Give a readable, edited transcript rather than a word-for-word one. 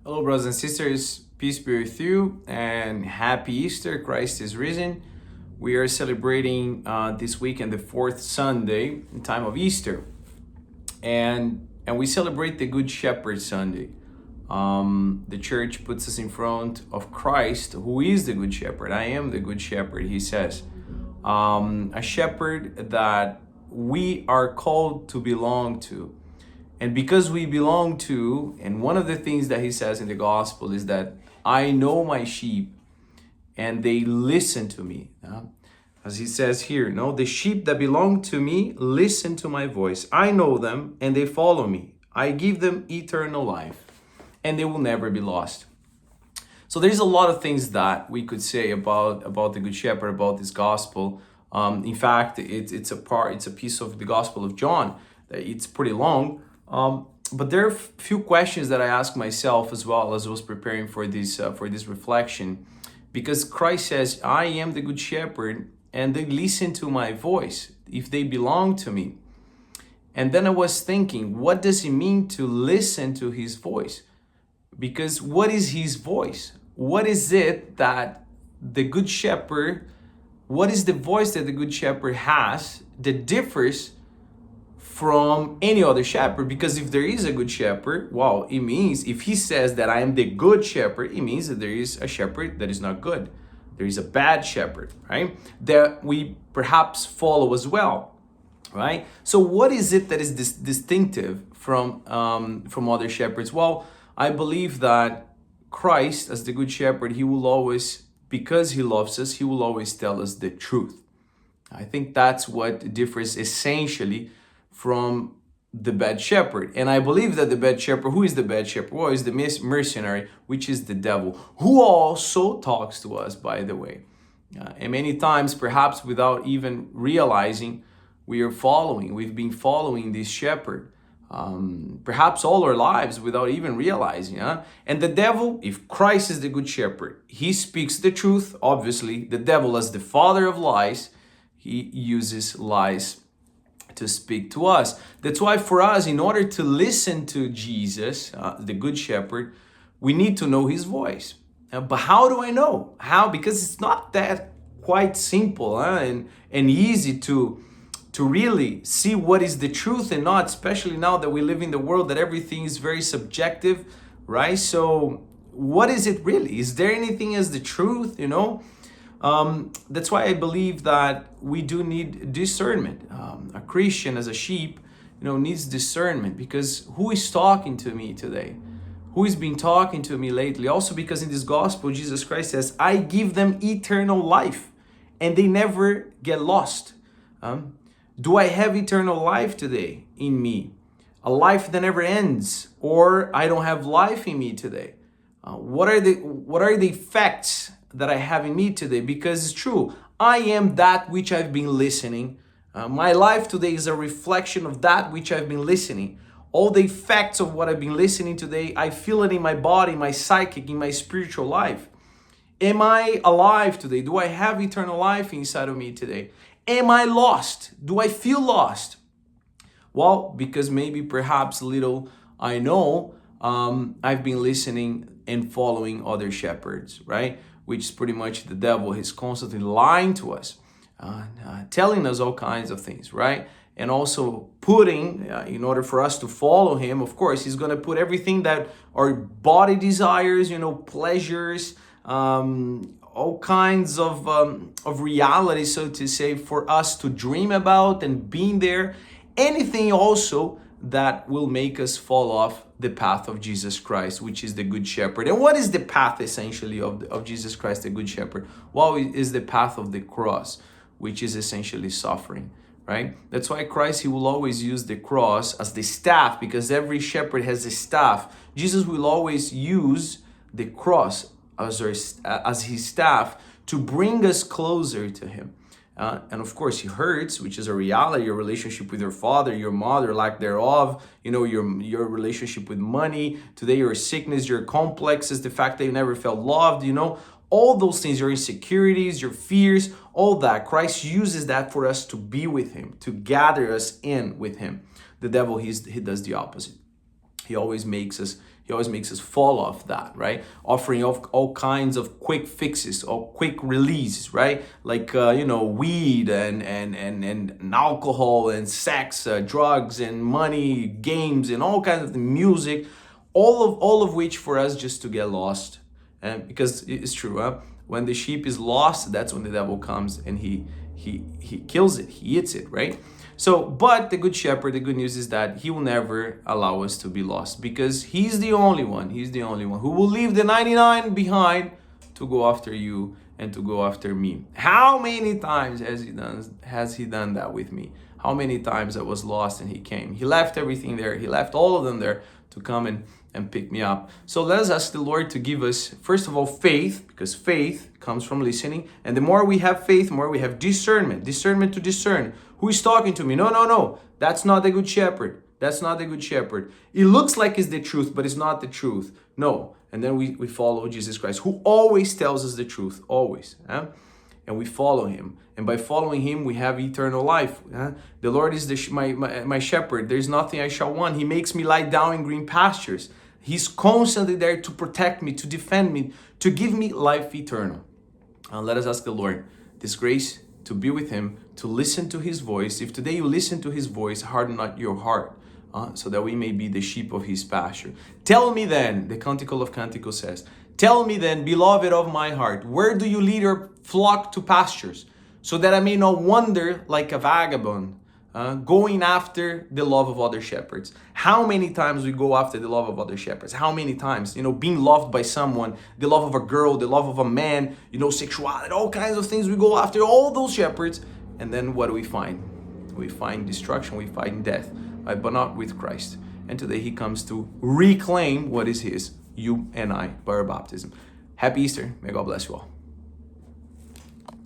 Hello, brothers and sisters. Peace be with you and happy Easter. Christ is risen. We are celebrating this weekend, the fourth Sunday, in time of Easter. And we celebrate the Good Shepherd Sunday. The church puts us in front of Christ, who is the Good Shepherd. I am the Good Shepherd, he says. A shepherd that we are called to belong to. And because we belong to, and one of the things that he says in the gospel is that I know my sheep and they listen to me. As he says here, the sheep that belong to me listen to my voice. I know them and they follow me. I give them eternal life and they will never be lost. So there's a lot of things that we could say about the Good Shepherd, about this gospel. In fact, it's a piece of the Gospel of John. It's pretty long. But there are a few questions that I ask myself as well as I was preparing for this reflection, because Christ says, I am the Good Shepherd and they listen to my voice if they belong to me. And then I was thinking, what does it mean to listen to his voice? Because what is his voice? What is it that the Good Shepherd, what is the voice that the Good Shepherd has that differs from any other shepherd? Because if there is a good shepherd, well, it means if he says that I am the good shepherd, it means that there is a shepherd that is not good. There is a bad shepherd, right? That we perhaps follow as well, right? So what is it that is distinctive from other shepherds? Well, I believe that Christ, as the good shepherd, he will always, because he loves us, he will always tell us the truth. I think that's what differs essentially from the bad shepherd. And I believe that the bad shepherd, who is the bad shepherd? Well, is the mercenary, which is the devil, who also talks to us, by the way. And many times, perhaps without even realizing, we've been following this shepherd, perhaps all our lives without even realizing. And the devil, if Christ is the good shepherd, he speaks the truth. Obviously, the devil, as the father of lies, he uses lies to speak to us. That's why for us, in order to listen to Jesus, the Good Shepherd, we need to know his voice. But how do I know? How? Because it's not that quite simple and easy to really see what is the truth and not, especially now that we live in the world that everything is very subjective, right? So what is it really? Is there anything as the truth, That's why I believe that we do need discernment. A Christian as a sheep, needs discernment, because who is talking to me today? Who has been talking to me lately? Also because in this gospel, Jesus Christ says, I give them eternal life and they never get lost. Do I have eternal life today in me? A life that never ends, or I don't have life in me today? What are the effects that I have in me today? Because it's true, I am that which I've been listening. My life today is a reflection of that which I've been listening. All the effects of what I've been listening today, I feel it in my body, my psychic, in my spiritual life. Am I alive today? Do I have eternal life inside of me today? Am I lost? Do I feel lost? Well, because maybe perhaps little I know, I've been listening and following other shepherds, right? Which is pretty much the devil. He's constantly lying to us, telling us all kinds of things, right? And also putting, in order for us to follow him, of course, he's going to put everything that our body desires, pleasures, all kinds of reality, so to say, for us to dream about and being there. Anything also that will make us fall off the path of Jesus Christ, which is the Good Shepherd. And what is the path essentially of Jesus Christ, the Good Shepherd? Well, it is the path of the cross, which is essentially suffering, right? That's why Christ, he will always use the cross as the staff, because every shepherd has a staff. Jesus will always use the cross as his staff to bring us closer to him. And of course, he hurts, which is a reality, your relationship with your father, your mother, lack thereof, your relationship with money, today your sickness, your complexes, the fact that you never felt loved, all those things, your insecurities, your fears, all that. Christ uses that for us to be with him, to gather us in with him. The devil, he does the opposite. He always makes us fall off that, right? Offering all kinds of quick fixes or quick releases, right? Like weed and alcohol and sex, drugs and money, games and all kinds of music, all of which for us just to get lost. And because it's true, when the sheep is lost, that's when the devil comes and he kills it, he eats it, right? So, but the good shepherd, the good news is that he will never allow us to be lost, because he's the only one who will leave the 99 behind to go after you and to go after me. How many times has he done that with me? How many times I was lost and he came. He left everything there. He left all of them there to come and pick me up. So let us ask the Lord to give us, first of all, faith, because faith comes from listening. And the more we have faith, the more we have discernment to discern. Who is talking to me? No. That's not the good shepherd. That's not the good shepherd. It looks like it's the truth, but it's not the truth. No. And then we follow Jesus Christ, who always tells us the truth, always. And we follow him. And by following him, we have eternal life. The Lord is my shepherd. There's nothing I shall want. He makes me lie down in green pastures. He's constantly there to protect me, to defend me, to give me life eternal. Let us ask the Lord this grace to be with him, to listen to his voice. If today you listen to his voice, harden not your heart, so that we may be the sheep of his pasture. Tell me then, the Canticle of Canticles says, tell me then, beloved of my heart, where do you lead your flock to pastures, so that I may not wander like a vagabond, going after the love of other shepherds. How many times we go after the love of other shepherds? How many times, being loved by someone, the love of a girl, the love of a man, sexuality, all kinds of things. We go after all those shepherds. And then what do we find? We find destruction, we find death, right? But not with Christ. And today he comes to reclaim what is his, you and I, by our baptism. Happy Easter. May God bless you all.